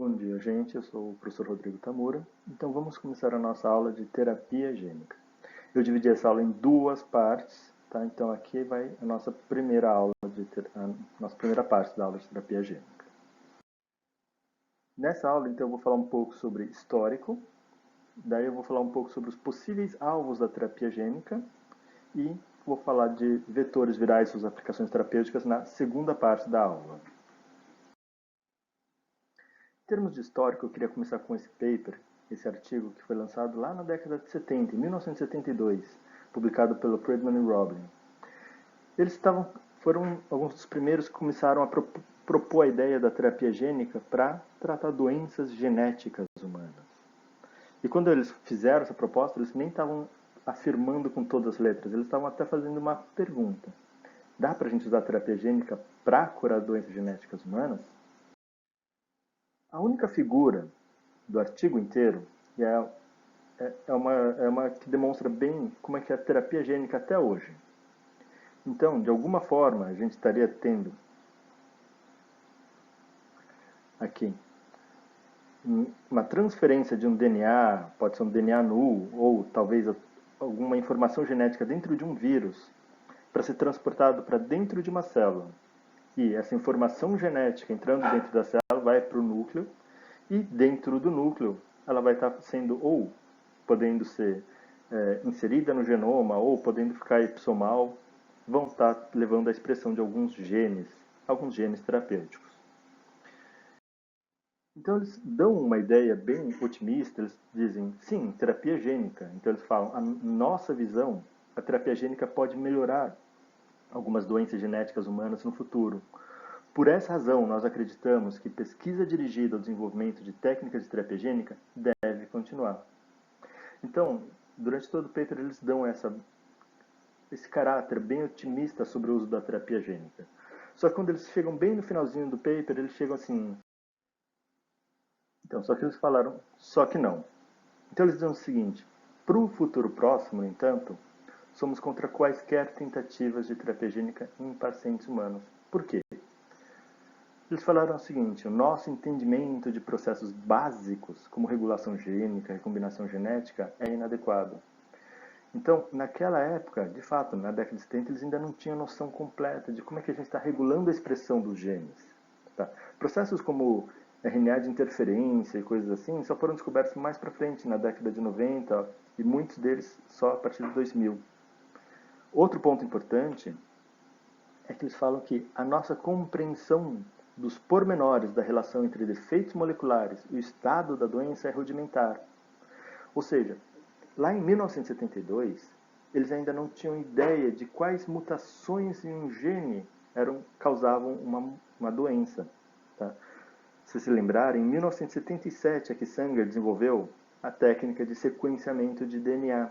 Bom dia, gente. Eu sou o professor Rodrigo Tamura. Então vamos começar a nossa aula de terapia gênica. Eu dividi essa aula em duas partes, tá? Então aqui vai a nossa primeira aula a nossa primeira parte da aula de terapia gênica. Nessa aula, então, eu vou falar um pouco sobre histórico, daí eu vou falar um pouco sobre os possíveis alvos da terapia gênica e vou falar de vetores virais e suas aplicações terapêuticas na segunda parte da aula. Em termos de histórico, eu queria começar com esse paper, esse artigo que foi lançado lá na década de 70, em 1972, publicado pelo Friedman e Roblin. Eles foram alguns dos primeiros que começaram a propor a ideia da terapia gênica para tratar doenças genéticas humanas. E quando eles fizeram essa proposta, eles nem estavam afirmando com todas as letras, eles estavam até fazendo uma pergunta. Dá para a gente usar a terapia gênica para curar doenças genéticas humanas? A única figura do artigo inteiro é uma que demonstra bem como é que é a terapia gênica até hoje. Então, de alguma forma, a gente estaria tendo aqui uma transferência de um DNA, pode ser um DNA nulo, ou talvez alguma informação genética dentro de um vírus, para ser transportado para dentro de uma célula. E essa informação genética entrando dentro da célula vai para o núcleo, e dentro do núcleo ela vai estar sendo ou podendo ser inserida no genoma ou podendo ficar episomal, vão estar levando à expressão de alguns genes terapêuticos. Então eles dão uma ideia bem otimista, eles dizem, sim, terapia gênica. Então eles falam, a nossa visão, a terapia gênica pode melhorar algumas doenças genéticas humanas no futuro. Por essa razão, nós acreditamos que pesquisa dirigida ao desenvolvimento de técnicas de terapia gênica deve continuar. Então, durante todo o paper, eles dão esse caráter bem otimista sobre o uso da terapia gênica. Só que quando eles chegam bem no finalzinho do paper, eles chegam assim... Então, só que eles falaram, só que não. Então eles dizem o seguinte, para o futuro próximo, no entanto, somos contra quaisquer tentativas de terapia gênica em pacientes humanos. Por quê? Eles falaram o seguinte, o nosso entendimento de processos básicos, como regulação gênica e combinação genética, é inadequado. Então, naquela época, de fato, na década de 70, eles ainda não tinham noção completa de como é que a gente está regulando a expressão dos genes. Tá? Processos como RNA de interferência e coisas assim só foram descobertos mais para frente, na década de 90, e muitos deles só a partir de 2000. Outro ponto importante é que eles falam que a nossa compreensão dos pormenores da relação entre defeitos moleculares e o estado da doença é rudimentar. Ou seja, lá em 1972, eles ainda não tinham ideia de quais mutações em um gene causavam uma doença. Tá? Se se lembrarem, em 1977 é que Sanger desenvolveu a técnica de sequenciamento de DNA.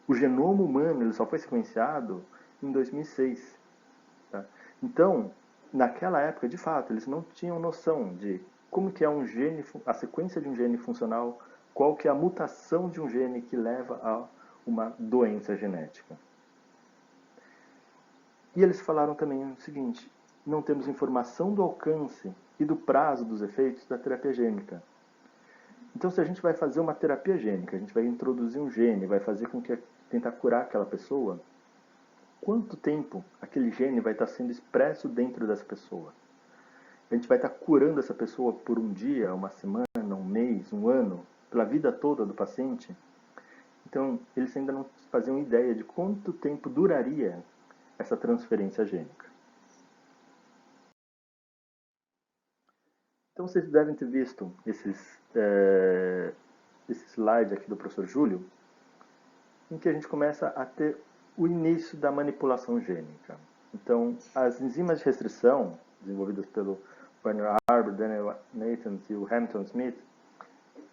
O genoma humano ele só foi sequenciado em 2006. Tá? Então, naquela época, de fato, eles não tinham noção de como que é um gene, a sequência de um gene funcional, qual que é a mutação de um gene que leva a uma doença genética. E eles falaram também o seguinte, não temos informação do alcance e do prazo dos efeitos da terapia gênica. Então, se a gente vai fazer uma terapia gênica, a gente vai introduzir um gene, vai fazer com que tentar curar aquela pessoa, quanto tempo aquele gene vai estar sendo expresso dentro dessa pessoa? A gente vai estar curando essa pessoa por um dia, uma semana, um mês, um ano, pela vida toda do paciente? Então, eles ainda não faziam ideia de quanto tempo duraria essa transferência gênica. Então, vocês devem ter visto esse slide aqui do professor Júlio, em que a gente começa a ter o início da manipulação gênica. Então, as enzimas de restrição, desenvolvidas pelo Werner Arbour, Daniel Nathans e o Hamilton Smith,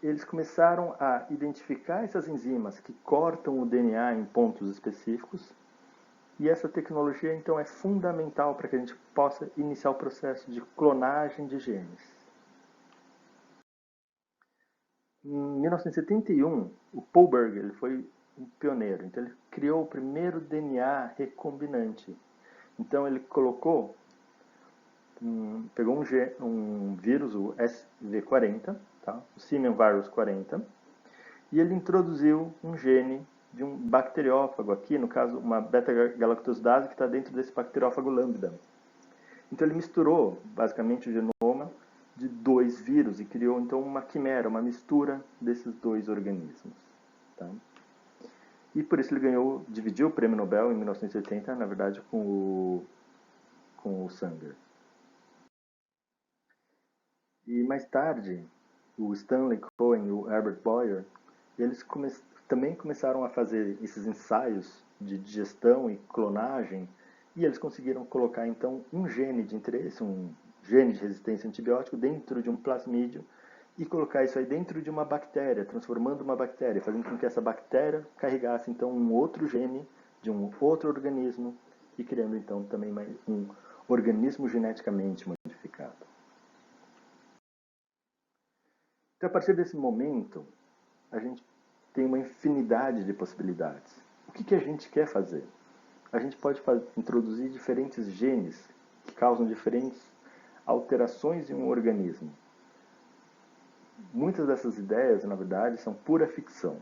eles começaram a identificar essas enzimas que cortam o DNA em pontos específicos, e essa tecnologia, então, é fundamental para que a gente possa iniciar o processo de clonagem de genes. Em 1971, o Pohlberg ele foi um pioneiro. Então, ele criou o primeiro DNA recombinante. Então, ele colocou pegou um vírus, o SV40, tá? O Simian Virus 40, e ele introduziu um gene de um bacteriófago aqui, no caso uma beta-galactosidase que está dentro desse bacteriófago lambda. Então ele misturou basicamente o genoma de dois vírus e criou então uma quimera, uma mistura desses dois organismos. Tá? E por isso ele dividiu o prêmio Nobel em 1980, na verdade, com o Sanger. E mais tarde, o Stanley Cohen e o Herbert Boyer, eles também começaram a fazer esses ensaios de digestão e clonagem, e eles conseguiram colocar então um gene de interesse, um gene de resistência a antibiótico dentro de um plasmídio e colocar isso aí dentro de uma bactéria, transformando uma bactéria, fazendo com que essa bactéria carregasse então um outro gene de um outro organismo e criando então também um organismo geneticamente modificado. Então, a partir desse momento, a gente tem uma infinidade de possibilidades. O que a gente quer fazer? A gente pode introduzir diferentes genes que causam diferentes alterações em um organismo. Muitas dessas ideias, na verdade, são pura ficção.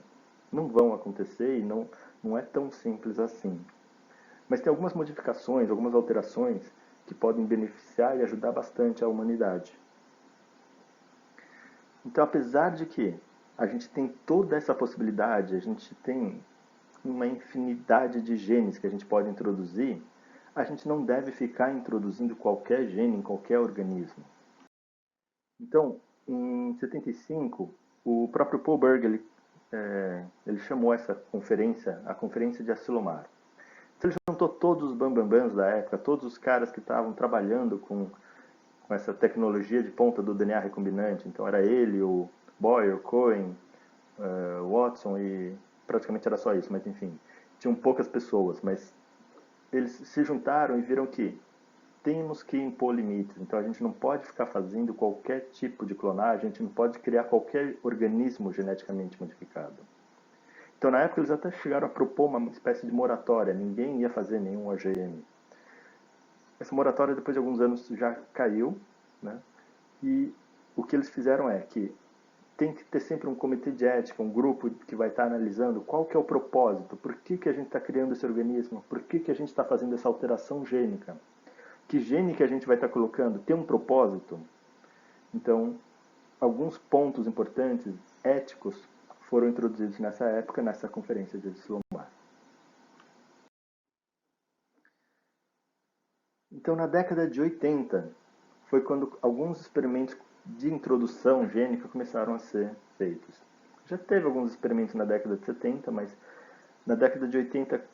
Não vão acontecer e não é tão simples assim. Mas tem algumas modificações, algumas alterações que podem beneficiar e ajudar bastante a humanidade. Então, apesar de que a gente tem toda essa possibilidade, a gente tem uma infinidade de genes que a gente pode introduzir, a gente não deve ficar introduzindo qualquer gene em qualquer organismo. Então, em 75, o próprio Paul Berg ele chamou essa conferência a Conferência de Asilomar. Então, ele juntou todos os bambambãs da época, todos os caras que estavam trabalhando com essa tecnologia de ponta do DNA recombinante. Então era ele, o Boyer, Cohen, Watson e praticamente era só isso, mas enfim, tinham poucas pessoas, mas eles se juntaram e viram que temos que impor limites. Então a gente não pode ficar fazendo qualquer tipo de clonagem, a gente não pode criar qualquer organismo geneticamente modificado. Então na época eles até chegaram a propor uma espécie de moratória, ninguém ia fazer nenhum OGM. Essa moratória, depois de alguns anos, já caiu, né? E o que eles fizeram é que tem que ter sempre um comitê de ética, um grupo que vai estar analisando qual que é o propósito, por que a gente está criando esse organismo, por que a gente está fazendo essa alteração gênica, que gene que a gente vai estar colocando tem um propósito. Então, alguns pontos importantes, éticos, foram introduzidos nessa época, nessa conferência de Asilomar. Então, na década de 80, foi quando alguns experimentos de introdução gênica começaram a ser feitos. Já teve alguns experimentos na década de 70, mas na década de 80,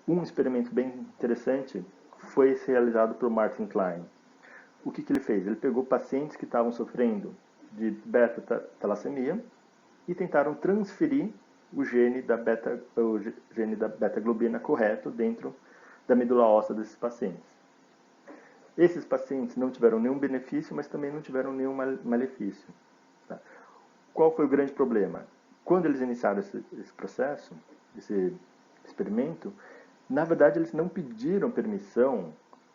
um experimento bem interessante foi esse realizado por Martin Klein. O que ele fez? Ele pegou pacientes que estavam sofrendo de beta-talassemia e tentaram transferir o gene da beta-globina correto dentro da medula óssea desses pacientes. Esses pacientes não tiveram nenhum benefício, mas também não tiveram nenhum malefício. Tá? Qual foi o grande problema? Quando eles iniciaram esse processo, esse experimento, na verdade eles não pediram permissão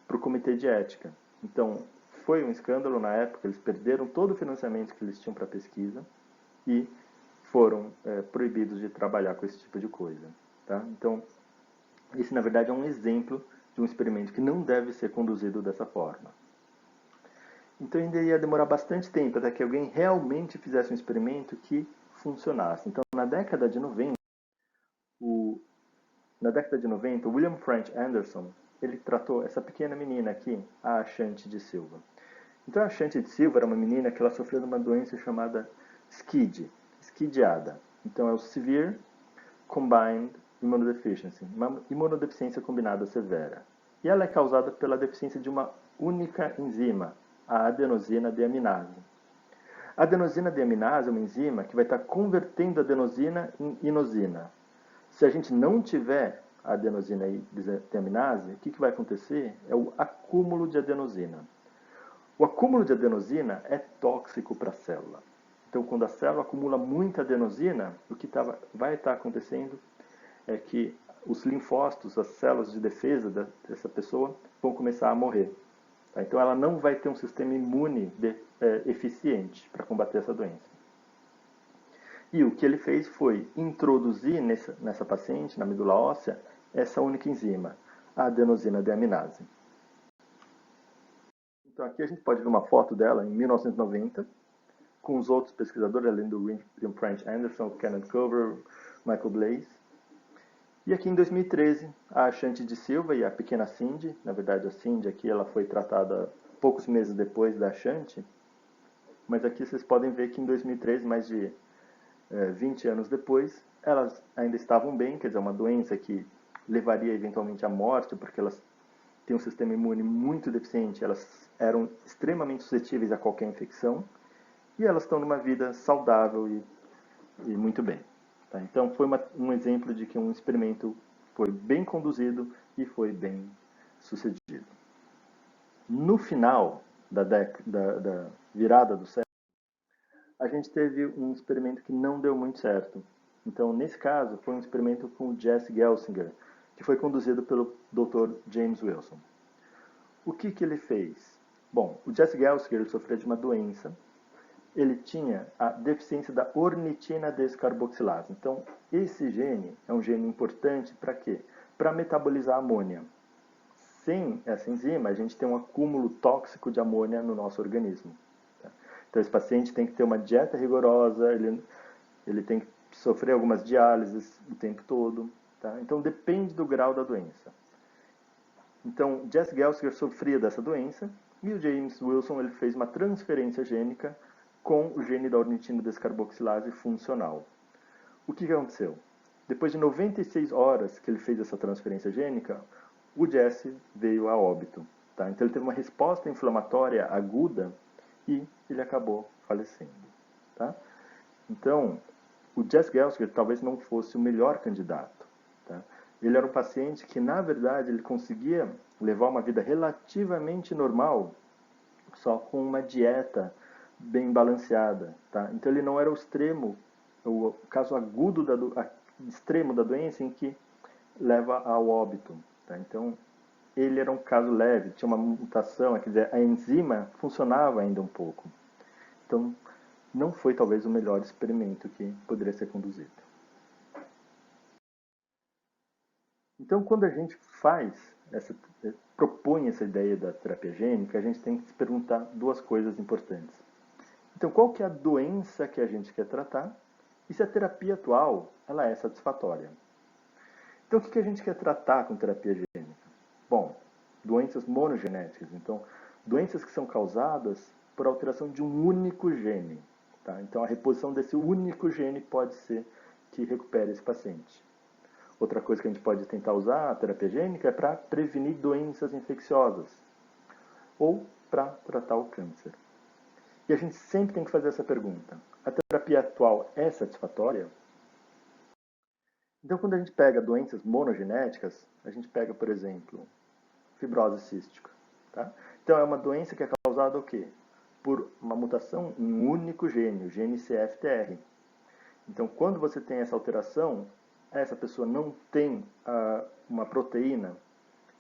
para o comitê de ética. Então, foi um escândalo na época, eles perderam todo o financiamento que eles tinham para a pesquisa e foram proibidos de trabalhar com esse tipo de coisa. Tá? Então, esse na verdade é um exemplo de um experimento que não deve ser conduzido dessa forma. Então ainda ia demorar bastante tempo até que alguém realmente fizesse um experimento que funcionasse. Então na década de 90, o William French Anderson, ele tratou essa pequena menina aqui, a Ashanti de Silva. Então a Ashanti de Silva era uma menina que ela sofreu de uma doença chamada SCID-ada. Então é o Severe Combined Immunodeficiency, uma imunodeficiência combinada severa. E ela é causada pela deficiência de uma única enzima, a adenosina deaminase. A adenosina deaminase é uma enzima que vai estar convertendo a adenosina em inosina. Se a gente não tiver a adenosina deaminase, o que vai acontecer? É o acúmulo de adenosina. O acúmulo de adenosina é tóxico para a célula. Então, quando a célula acumula muita adenosina, o que vai estar acontecendo é que os linfócitos, as células de defesa dessa pessoa, vão começar a morrer. Tá? Então ela não vai ter um sistema imune eficiente para combater essa doença. E o que ele fez foi introduzir nessa paciente, na medula óssea, essa única enzima, a adenosina deaminase. Então aqui a gente pode ver uma foto dela em 1990, com os outros pesquisadores, além do French Anderson, Kenneth Cover, Michael Blaise. E aqui em 2013, a Shanti de Silva e a pequena Cindy, na verdade a Cindy aqui ela foi tratada poucos meses depois da Shanti, mas aqui vocês podem ver que em 2013, mais de 20 anos depois, elas ainda estavam bem, quer dizer, uma doença que levaria eventualmente à morte, porque elas têm um sistema imune muito deficiente, elas eram extremamente suscetíveis a qualquer infecção, e elas estão numa vida saudável e muito bem. Tá? Então, foi um exemplo de que um experimento foi bem conduzido e foi bem sucedido. No final da virada do século, a gente teve um experimento que não deu muito certo. Então, nesse caso, foi um experimento com o Jesse Gelsinger, que foi conduzido pelo Dr. James Wilson. O que ele fez? Bom, o Jesse Gelsinger sofria de uma doença. Ele tinha a deficiência da ornitina descarboxilase. Então, esse gene é um gene importante para quê? Para metabolizar a amônia. Sem essa enzima, a gente tem um acúmulo tóxico de amônia no nosso organismo. Tá? Então, esse paciente tem que ter uma dieta rigorosa, ele tem que sofrer algumas diálises o tempo todo. Tá? Então, depende do grau da doença. Então, Jesse Gelsinger sofria dessa doença e o James Wilson ele fez uma transferência gênica com o gene da ornitina descarboxilase funcional. O que aconteceu? Depois de 96 horas que ele fez essa transferência gênica, o Jesse veio a óbito. Tá? Então ele teve uma resposta inflamatória aguda e ele acabou falecendo. Tá? Então, o Jesse Gelsinger talvez não fosse o melhor candidato. Tá? Ele era um paciente que, na verdade, ele conseguia levar uma vida relativamente normal só com uma dieta bem balanceada. Tá? Então ele não era o extremo, o caso agudo, extremo da doença em que leva ao óbito. Tá? Então ele era um caso leve, tinha uma mutação, quer dizer, a enzima funcionava ainda um pouco. Então não foi talvez o melhor experimento que poderia ser conduzido. Então quando a gente propõe essa ideia da terapia gênica, a gente tem que se perguntar duas coisas importantes. Então, qual que é a doença que a gente quer tratar e se a terapia atual ela é satisfatória? Então, o que a gente quer tratar com terapia gênica? Bom, doenças monogenéticas. Então, doenças que são causadas por alteração de um único gene. Tá? Então, a reposição desse único gene pode ser que recupere esse paciente. Outra coisa que a gente pode tentar usar a terapia gênica é para prevenir doenças infecciosas ou para tratar o câncer. E a gente sempre tem que fazer essa pergunta. A terapia atual é satisfatória? Então, quando a gente pega doenças monogenéticas, a gente pega, por exemplo, fibrose cística. Tá? Então, é uma doença que é causada o quê? Por uma mutação em um único gene, o gene CFTR. Então, quando você tem essa alteração, essa pessoa não tem uma proteína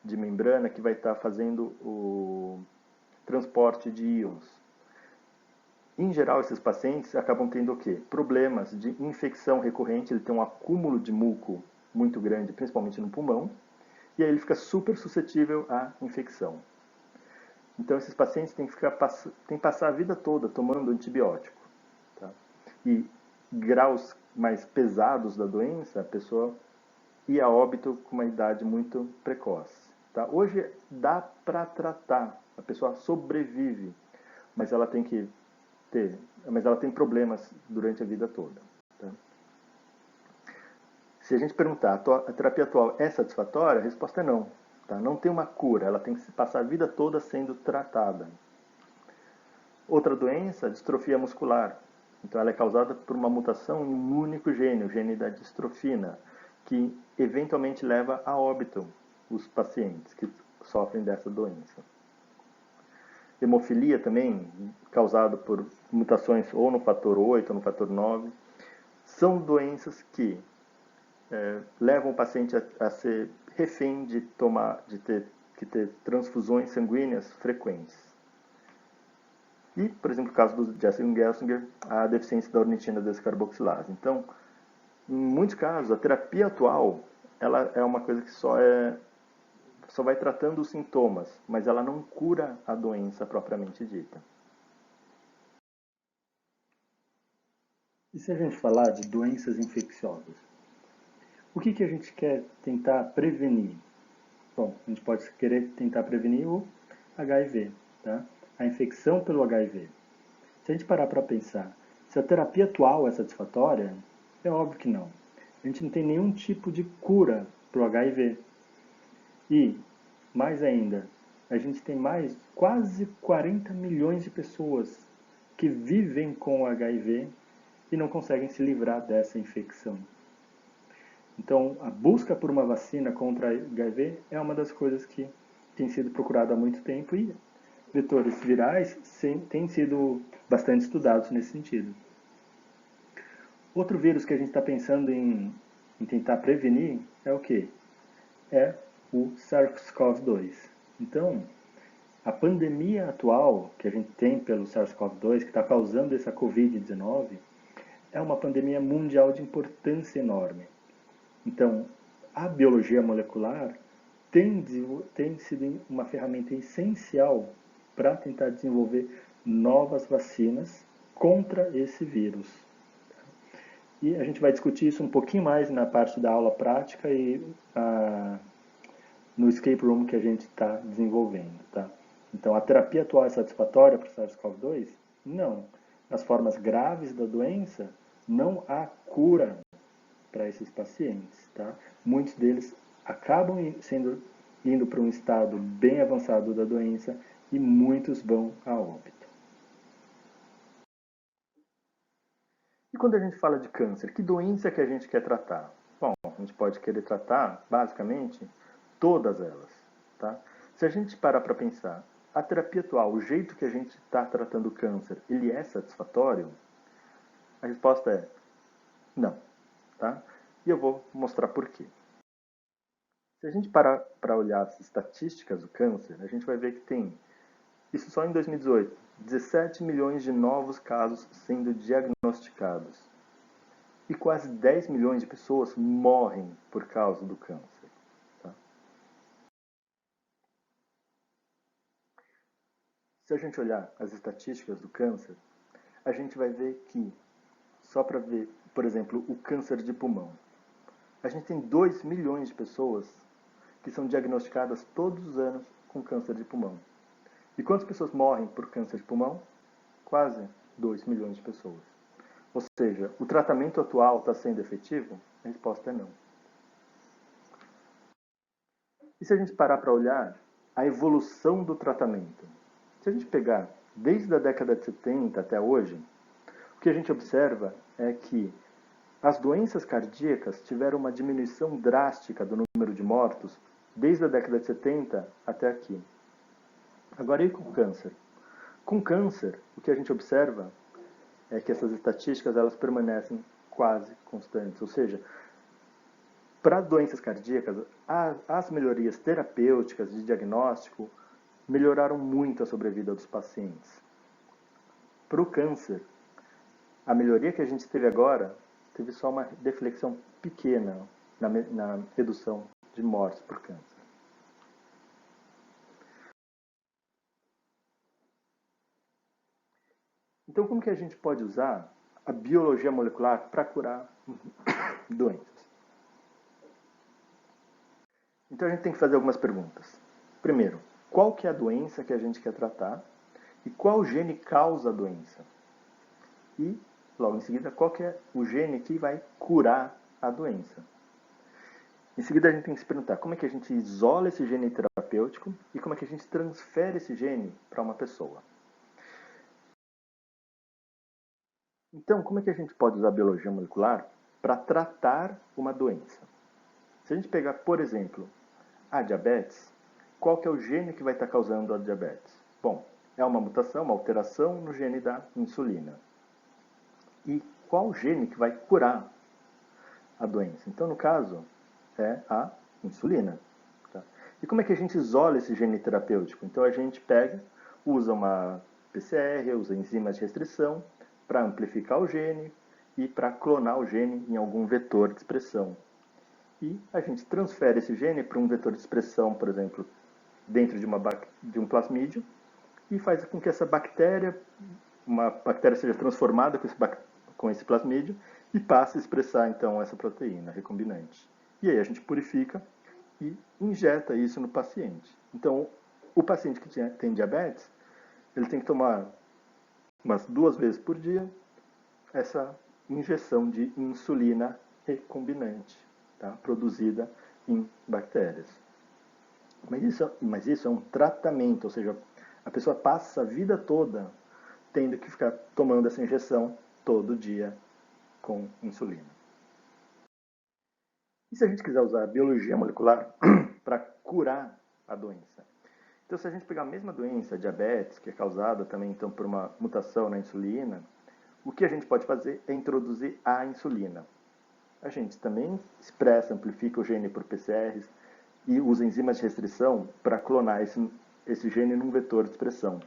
de membrana que vai estar fazendo o transporte de íons. Em geral, esses pacientes acabam tendo o quê? Problemas de infecção recorrente, ele tem um acúmulo de muco muito grande, principalmente no pulmão, e aí ele fica super suscetível à infecção. Então, esses pacientes têm que passar a vida toda tomando antibiótico. Tá? E graus mais pesados da doença, a pessoa ia a óbito com uma idade muito precoce. Tá? Hoje dá para tratar, a pessoa sobrevive, mas ela tem problemas durante a vida toda. Tá? Se a gente perguntar, a terapia atual é satisfatória? A resposta é não. Tá? Não tem uma cura, ela tem que se passar a vida toda sendo tratada. Outra doença, a distrofia muscular. Então ela é causada por uma mutação em um único gene, o gene da distrofina, que eventualmente leva a óbito os pacientes que sofrem dessa doença. Hemofilia também, causado por mutações ou no fator 8 ou no fator 9, são doenças que levam o paciente a ser refém de ter que ter transfusões sanguíneas frequentes. E, por exemplo, no caso do Jessel Gelsinger, a deficiência da ornitina descarboxilase. Então, em muitos casos, a terapia atual ela é uma coisa que só vai tratando os sintomas, mas ela não cura a doença propriamente dita. E se a gente falar de doenças infecciosas? O que a gente quer tentar prevenir? Bom, a gente pode querer tentar prevenir o HIV, tá? A infecção pelo HIV. Se a gente parar para pensar, se a terapia atual é satisfatória, é óbvio que não. A gente não tem nenhum tipo de cura para o HIV. E, mais ainda, a gente tem mais quase 40 milhões de pessoas que vivem com HIV e não conseguem se livrar dessa infecção. Então, a busca por uma vacina contra HIV é uma das coisas que tem sido procurada há muito tempo e vetores virais têm sido bastante estudados nesse sentido. Outro vírus que a gente está pensando em tentar prevenir é o quê? É o SARS-CoV-2. Então, a pandemia atual que a gente tem pelo SARS-CoV-2, que está causando essa Covid-19, é uma pandemia mundial de importância enorme. Então, a biologia molecular tem sido uma ferramenta essencial para tentar desenvolver novas vacinas contra esse vírus. E a gente vai discutir isso um pouquinho mais na parte da aula prática e no escape room que a gente está desenvolvendo. Tá? Então, a terapia atual é satisfatória para o SARS-CoV-2? Não. Nas formas graves da doença, não há cura para esses pacientes. Tá? Muitos deles acabam indo para um estado bem avançado da doença e muitos vão a óbito. E quando a gente fala de câncer, que doença que a gente quer tratar? Bom, a gente pode querer tratar, basicamente, todas elas. Tá? Se a gente parar para pensar, a terapia atual, o jeito que a gente está tratando o câncer, ele é satisfatório? A resposta é não. Tá? E eu vou mostrar por quê. Se a gente parar para olhar as estatísticas do câncer, a gente vai ver que tem, isso só em 2018, 17 milhões de novos casos sendo diagnosticados. E quase 10 milhões de pessoas morrem por causa do câncer. Tá? Se a gente olhar as estatísticas do câncer, a gente vai ver que, só para ver, por exemplo, o câncer de pulmão, a gente tem 2 milhões de pessoas que são diagnosticadas todos os anos com câncer de pulmão. E quantas pessoas morrem por câncer de pulmão? Quase 2 milhões de pessoas. Ou seja, o tratamento atual está sendo efetivo? A resposta é não. E se a gente parar para olhar a evolução do tratamento? Se a gente pegar desde a década de 70 até hoje, o que a gente observa é que as doenças cardíacas tiveram uma diminuição drástica do número de mortos desde a década de 70 até aqui. Agora, e com o câncer? Com câncer, o que a gente observa é que essas estatísticas elas permanecem quase constantes. Ou seja, para doenças cardíacas, as melhorias terapêuticas de diagnóstico melhoraram muito a sobrevida dos pacientes. Para o câncer, a melhoria que a gente teve agora teve só uma deflexão pequena na redução de mortes por câncer. Então, como que a gente pode usar a biologia molecular para curar doenças? Então, a gente tem que fazer algumas perguntas. Primeiro, qual que é a doença que a gente quer tratar e qual gene causa a doença? E, logo em seguida, qual que é o gene que vai curar a doença? Em seguida, a gente tem que se perguntar como é que a gente isola esse gene terapêutico e como é que a gente transfere esse gene para uma pessoa. Então, como é que a gente pode usar a biologia molecular para tratar uma doença? Se a gente pegar, por exemplo, a diabetes, qual que é o gene que vai estar causando a diabetes? Bom, é uma mutação, uma alteração no gene da insulina. E qual gene que vai curar a doença? Então, no caso, é a insulina. Tá? E como é que a gente isola esse gene terapêutico? Então a gente pega, usa uma PCR, usa enzimas de restrição para amplificar o gene e para clonar o gene em algum vetor de expressão. E a gente transfere esse gene para um vetor de expressão, por exemplo, dentro de um plasmídio e faz com que essa bactéria, uma bactéria seja transformada com esse plasmídio e passe a expressar então essa proteína recombinante. E aí a gente purifica e injeta isso no paciente. Então, o paciente que tem diabetes, ele tem que tomar umas 2 vezes por dia essa injeção de insulina recombinante, tá? Produzida em bactérias. Mas isso é um tratamento, ou seja, a pessoa passa a vida toda tendo que ficar tomando essa injeção todo dia com insulina. E se a gente quiser usar a biologia molecular para curar a doença? Então, se a gente pegar a mesma doença, a diabetes, que é causada também então, por uma mutação na insulina, o que a gente pode fazer é introduzir a insulina. A gente também expressa, amplifica o gene por PCRs e usa enzimas de restrição para clonar esse gene num vetor de expressão.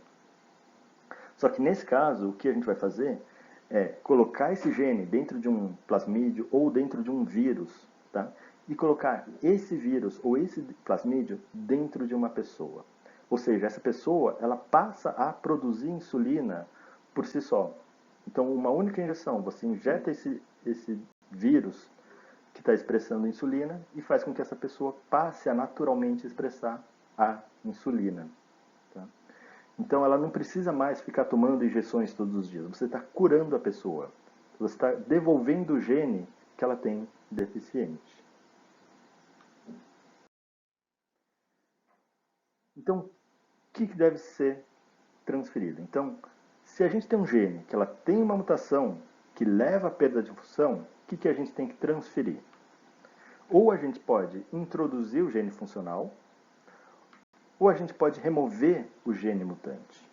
Só que nesse caso, o que a gente vai fazer é colocar esse gene dentro de um plasmídio ou dentro de um vírus, tá? E colocar esse vírus ou esse plasmídio dentro de uma pessoa. Ou seja, essa pessoa ela passa a produzir insulina por si só. Então, uma única injeção, você injeta esse vírus que está expressando insulina e faz com que essa pessoa passe a naturalmente expressar a insulina. Tá? Então, ela não precisa mais ficar tomando injeções todos os dias. Você está curando a pessoa. Você está devolvendo o gene que ela tem deficiente. Então, o que deve ser transferido? Então, se a gente tem um gene que ela tem uma mutação que leva à perda de função, o que a gente tem que transferir? Ou a gente pode introduzir o gene funcional, ou a gente pode remover o gene mutante.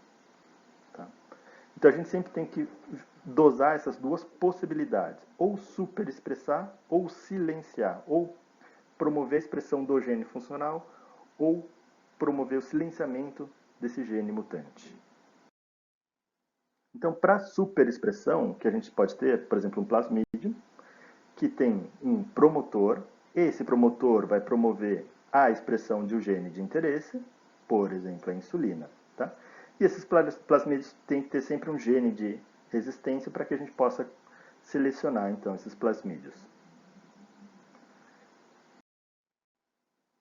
Tá? Então a gente sempre tem que dosar essas duas possibilidades, ou superexpressar, ou silenciar, ou promover a expressão do gene funcional, ou promover o silenciamento desse gene mutante. Então, para superexpressão, que a gente pode ter, por exemplo, um plasmídio, que tem um promotor, esse promotor vai promover a expressão de um gene de interesse, por exemplo, a insulina. Tá? E esses plasmídios têm que ter sempre um gene de resistência para que a gente possa selecionar, então, esses plasmídios.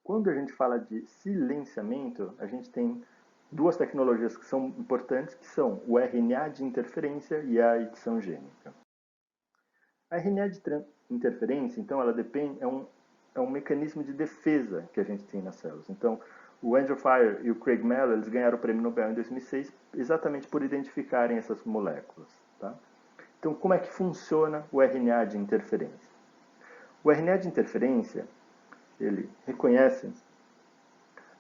Quando a gente fala de silenciamento, a gente tem duas tecnologias que são importantes, que são o RNA de interferência e a edição gênica. A RNA de interferência, então, ela depende, é um mecanismo de defesa que a gente tem nas células. Então, o Andrew Fire e o Craig Mello, eles ganharam o prêmio Nobel em 2006 exatamente por identificarem essas moléculas. Tá? Então, como é que funciona o RNA de interferência? O RNA de interferência, ele reconhece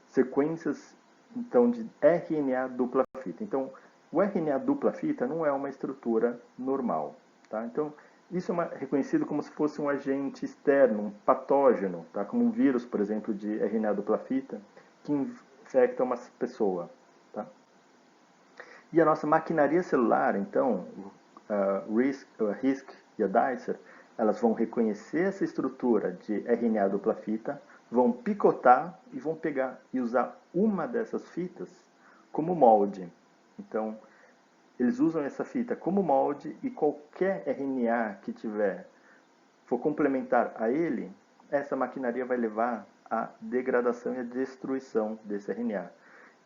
sequências então, de RNA dupla fita. Então, o RNA dupla fita não é uma estrutura normal. Tá? Então, isso é reconhecido como se fosse um agente externo, um patógeno, tá? Como um vírus, por exemplo, de RNA dupla fita, que infecta uma pessoa. Tá? E a nossa maquinaria celular, então, a RISC e a Dicer, elas vão reconhecer essa estrutura de RNA dupla fita, vão picotar e vão pegar e usar uma dessas fitas como molde. Então, eles usam essa fita como molde e qualquer RNA que for complementar a ele, essa maquinaria vai levar à degradação e à destruição desse RNA.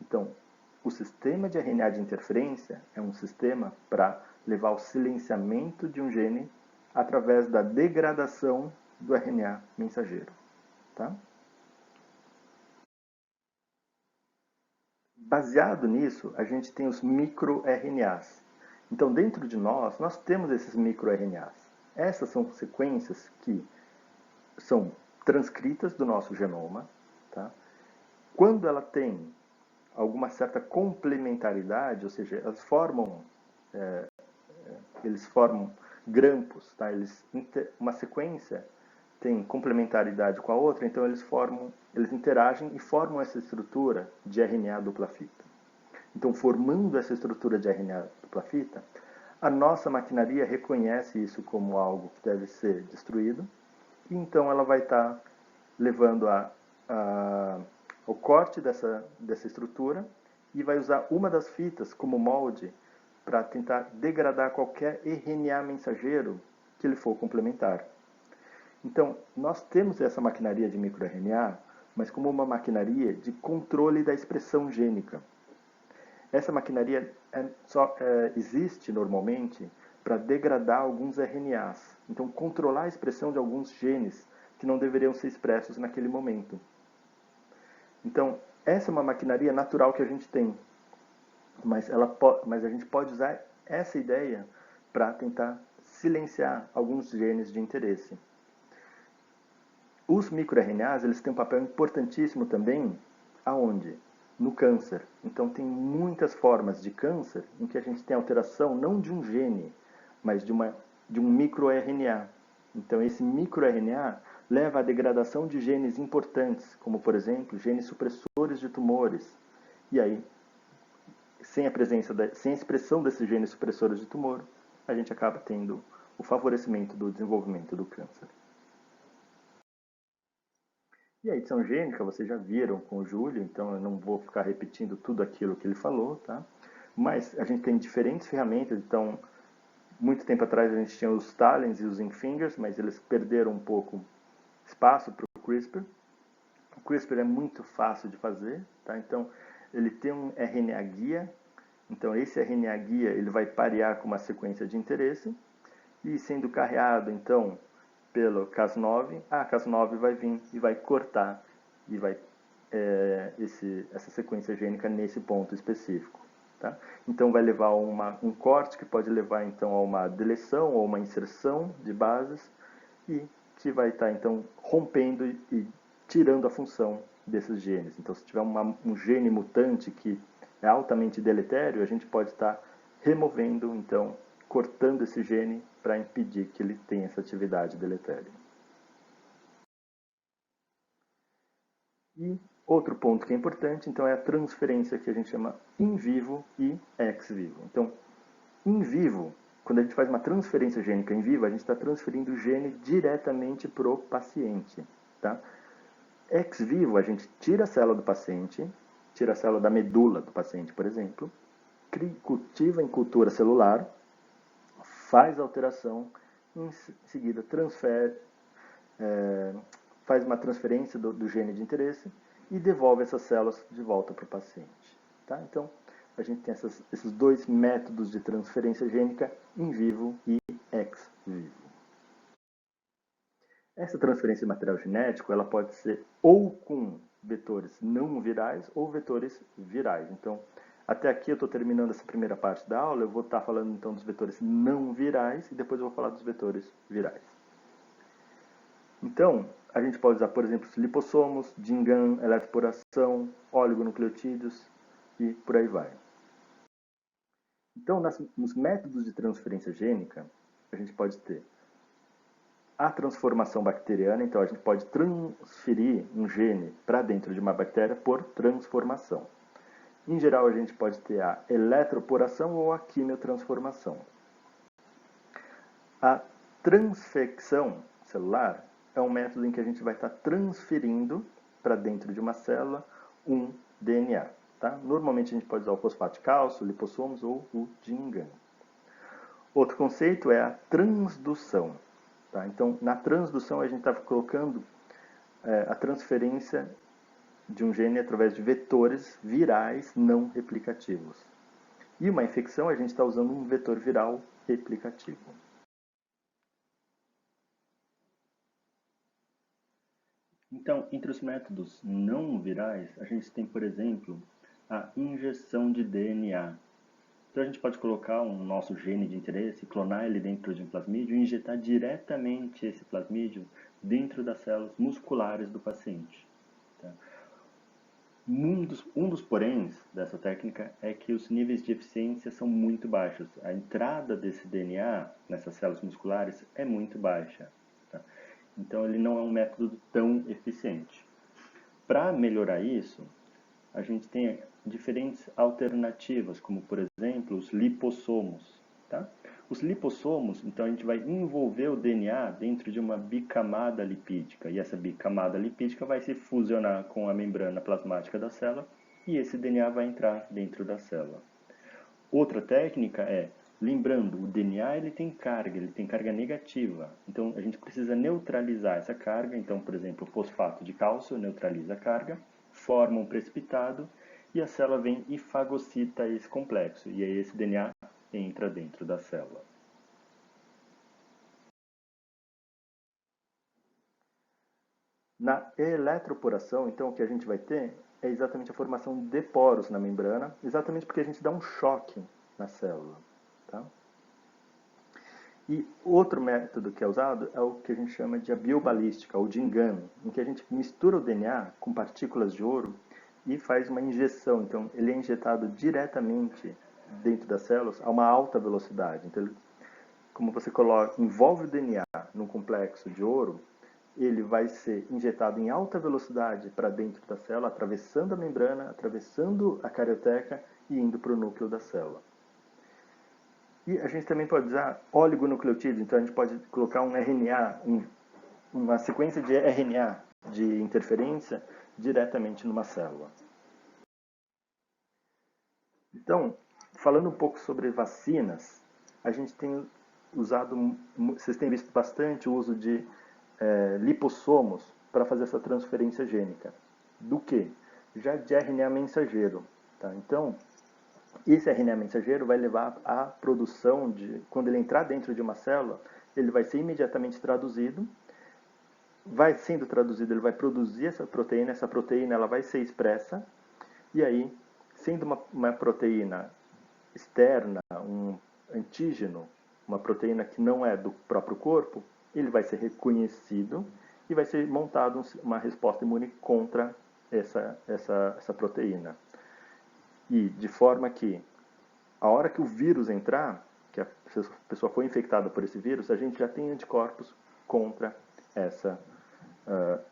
Então, o sistema de RNA de interferência é um sistema para levar ao silenciamento de um gene através da degradação do RNA mensageiro. Tá? Baseado nisso, a gente tem os microRNAs. Então, dentro de nós temos esses microRNAs. Essas são sequências que são transcritas do nosso genoma. Tá? Quando ela tem alguma certa complementaridade, ou seja, eles formam grampos, tá? Uma sequência tem complementaridade com a outra, então eles formam eles interagem e formam essa estrutura de RNA dupla fita. Então, formando essa estrutura de RNA dupla fita, a nossa maquinaria reconhece isso como algo que deve ser destruído, e então ela vai estar levando ao corte dessa estrutura e vai usar uma das fitas como molde para tentar degradar qualquer RNA mensageiro que ele for complementar. Então, nós temos essa maquinaria de microRNA, mas como uma maquinaria de controle da expressão gênica. Essa maquinaria existe normalmente para degradar alguns RNAs. Então, controlar a expressão de alguns genes que não deveriam ser expressos naquele momento. Então, essa é uma maquinaria natural que a gente tem. Mas a gente pode usar essa ideia para tentar silenciar alguns genes de interesse. Os microRNAs, eles têm um papel importantíssimo também, aonde? No câncer. Então, tem muitas formas de câncer em que a gente tem alteração não de um gene, mas de um microRNA. Então, esse microRNA leva à degradação de genes importantes, como, por exemplo, genes supressores de tumores. E aí, sem a expressão desses genes supressores de tumor, a gente acaba tendo o favorecimento do desenvolvimento do câncer. E a edição gênica, vocês já viram com o Júlio, então eu não vou ficar repetindo tudo aquilo que ele falou, tá? Mas a gente tem diferentes ferramentas, então, muito tempo atrás a gente tinha os Talens e os Zinc-Fingers, mas eles perderam um pouco espaço para o CRISPR. O CRISPR é muito fácil de fazer, tá? Então, ele tem um RNA guia, então esse RNA guia ele vai parear com uma sequência de interesse, e sendo carreado, então, pelo Cas9, a Cas9 vai vir e vai cortar e vai essa sequência gênica nesse ponto específico. Tá? Então vai levar a um corte que pode levar então a uma deleção ou uma inserção de bases e que vai estar então rompendo e tirando a função desses genes. Então se tiver um gene mutante que é altamente deletério, a gente pode estar removendo, então, cortando esse gene para impedir que ele tenha essa atividade deletéria. E outro ponto que é importante, então, é a transferência que a gente chama in vivo e ex vivo. Então, in vivo, quando a gente faz uma transferência gênica in vivo, a gente está transferindo o gene diretamente para o paciente. Tá? Ex vivo, a gente tira a célula do paciente, tira a célula da medula do paciente, por exemplo, cultiva em cultura celular, faz a alteração, em seguida transfere, faz uma transferência do gene de interesse e devolve essas células de volta para o paciente. Tá? Então, a gente tem esses dois métodos de transferência gênica, in vivo e ex vivo. Essa transferência de material genético ela pode ser ou com vetores não virais ou vetores virais. Então, até aqui eu estou terminando essa primeira parte da aula, eu vou estar falando então dos vetores não virais e depois eu vou falar dos vetores virais. Então, a gente pode usar, por exemplo, lipossomos, DIN-GAN, eletroporação, oligonucleotídeos e por aí vai. Então, nos métodos de transferência gênica, a gente pode ter a transformação bacteriana, então a gente pode transferir um gene para dentro de uma bactéria por transformação. Em geral, a gente pode ter a eletroporação ou a quimiotransformação. A transfecção celular é um método em que a gente vai estar transferindo para dentro de uma célula um DNA. Tá? Normalmente a gente pode usar o fosfato de cálcio, lipossomos ou o DIN-GAN. Outro conceito é a transdução. Tá? Então, na transdução a gente está colocando a transferência de um gene através de vetores virais não replicativos. E uma infecção a gente está usando um vetor viral replicativo. Então, entre os métodos não virais, a gente tem, por exemplo, a injeção de DNA. Então, a gente pode colocar um nosso gene de interesse, clonar ele dentro de um plasmídio e injetar diretamente esse plasmídio dentro das células musculares do paciente. Tá? Um dos poréns dessa técnica é que os níveis de eficiência são muito baixos. A entrada desse DNA nessas células musculares é muito baixa. Tá? Então, ele não é um método tão eficiente. Para melhorar isso, a gente tem diferentes alternativas, como por exemplo os lipossomos. Tá? Os lipossomos, então a gente vai envolver o DNA dentro de uma bicamada lipídica, e essa bicamada lipídica vai se fusionar com a membrana plasmática da célula, e esse DNA vai entrar dentro da célula. Outra técnica é, lembrando, o DNA ele tem carga negativa. Então a gente precisa neutralizar essa carga. Então, por exemplo, o fosfato de cálcio neutraliza a carga, forma um precipitado e a célula vem e fagocita esse complexo. E aí esse DNA entra dentro da célula. Na eletroporação, então, o que a gente vai ter é exatamente a formação de poros na membrana, exatamente porque a gente dá um choque na célula. Tá? E outro método que é usado é o que a gente chama de biobalística, ou de engano, em que a gente mistura o DNA com partículas de ouro e faz uma injeção. Então, ele é injetado diretamente dentro das células a uma alta velocidade. Então, como você coloca, envolve o DNA num complexo de ouro, ele vai ser injetado em alta velocidade para dentro da célula, atravessando a membrana, atravessando a carioteca e indo para o núcleo da célula. E a gente também pode usar oligonucleotídeos, então a gente pode colocar um RNA, uma sequência de RNA de interferência diretamente numa célula. Então, falando um pouco sobre vacinas, a gente tem usado, vocês têm visto bastante o uso de lipossomos para fazer essa transferência gênica. Do que? Já de RNA mensageiro. Tá? Então, esse RNA mensageiro vai levar à produção de, quando ele entrar dentro de uma célula, ele vai ser imediatamente traduzido, vai sendo traduzido, ele vai produzir essa proteína ela vai ser expressa, e aí, sendo uma proteína externa, um antígeno, uma proteína que não é do próprio corpo, ele vai ser reconhecido e vai ser montado uma resposta imune contra essa proteína. E de forma que, a hora que o vírus entrar, que a pessoa foi infectada por esse vírus, a gente já tem anticorpos contra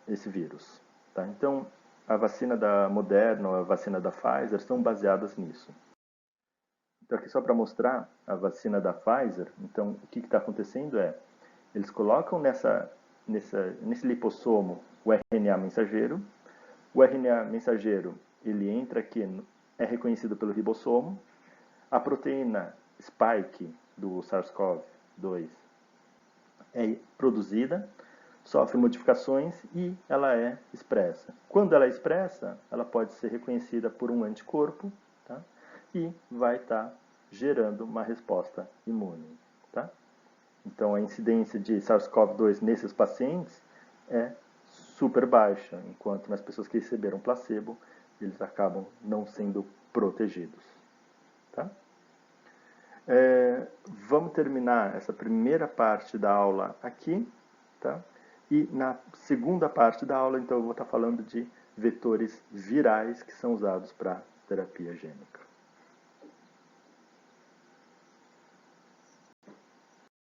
esse vírus. Tá? Então, a vacina da Moderna ou a vacina da Pfizer são baseadas nisso. Então, aqui só para mostrar a vacina da Pfizer, então, o que está acontecendo é, eles colocam nesse lipossomo o RNA mensageiro, o RNA mensageiro ele entra aqui, é reconhecido pelo ribossomo, a proteína spike do SARS-CoV-2 é produzida, sofre modificações e ela é expressa. Quando ela é expressa, ela pode ser reconhecida por um anticorpo, tá? E vai estar gerando uma resposta imune. Tá? Então, a incidência de SARS-CoV-2 nesses pacientes é super baixa, enquanto nas pessoas que receberam placebo, eles acabam não sendo protegidos. Tá? Vamos terminar essa primeira parte da aula aqui, tá? E na segunda parte da aula, então, eu vou estar falando de vetores virais que são usados para terapia gênica.